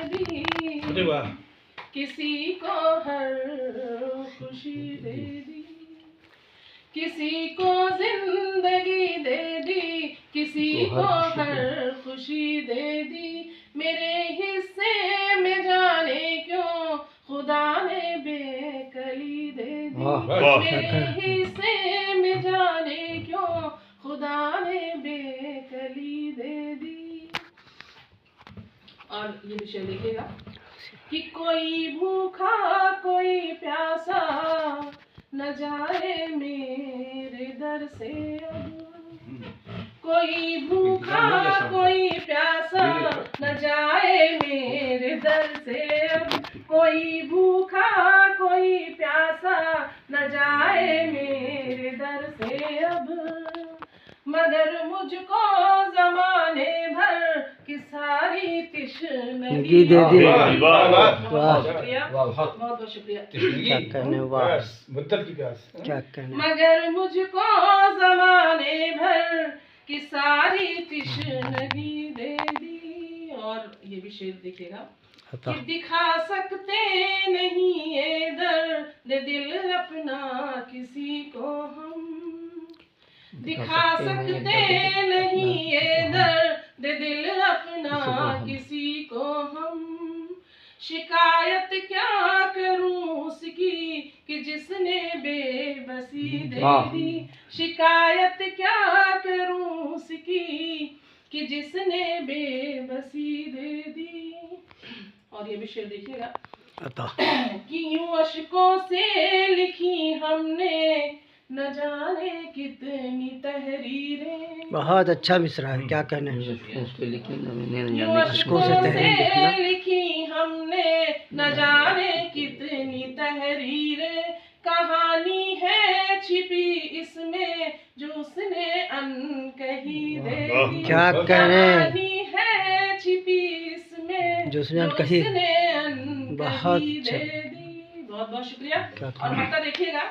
दी, किसी को हर खुशी दे दी, किसी को जिंदगी दे दी, किसी को हर खुशी दे दी। मेरे हिस्से में जाने क्यों खुदा ने बेकली दे दी, मेरे हिस्से में जाने क्यों खुदा ने बेकली दे दी। और ये विषय देखिएगा कि कोई भूखा कोई प्यासा न जाए मेरे दर से अब, कोई भूखा कोई प्यासा न जाए मेरे दर से अब, कोई भूखा कोई प्यासा न जाए मेरे दर से अब। मगर मुझको जमाने भर की सारी तश्नगी दे दी। बहुत शुक्रिया, बहुत बहुत शुक्रिया। क्या कहने, वाह, मुद्दत की प्यास, क्या कहने। मगर मुझको जमाने भर की सारी तश्नगी दे दी। और ये भी शेर देखिएगा कि दिखा सकते नहीं ये दर्द दिल अपना किसी को हम, दिखा सकते नहीं ये दर्द दिल अपना किसी को हम। शिकायत क्या करूं उसकी कि जिसने बेबसी दे दी, शिकायत क्या करूं उसकी कि जिसने बेबसी दे दी। और ये भी शेर देखिएगा कि यूं अशकों से लिखी हमने न जाने कितनी तहरीरें। बहुत अच्छा मिसरा है, क्या कहने हैं। अशकों से लिखी हमने न जाने कितनी तहरीरें, कहानी है छिपी इसमें जो उसने अनकही दे दी। क्या कहानी है छिपी इसमें जो उसने अनकही दे दी। बहुत बहुत शुक्रिया। और मक्का देखिएगा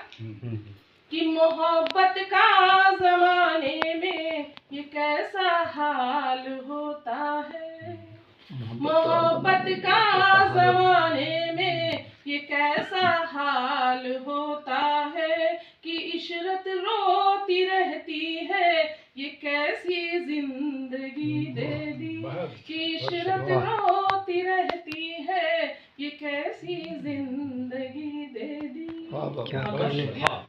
कि मोहब्बत का जमाने में ये कैसा हाल होता है, मोहब्बत का जमाने में ये कैसा हाल होता है कि इशरत रोती रहती है ये कैसी जिंदगी दे दी, कि इशरत रोती रहती है ये कैसी जिंदगी दे दी। क्या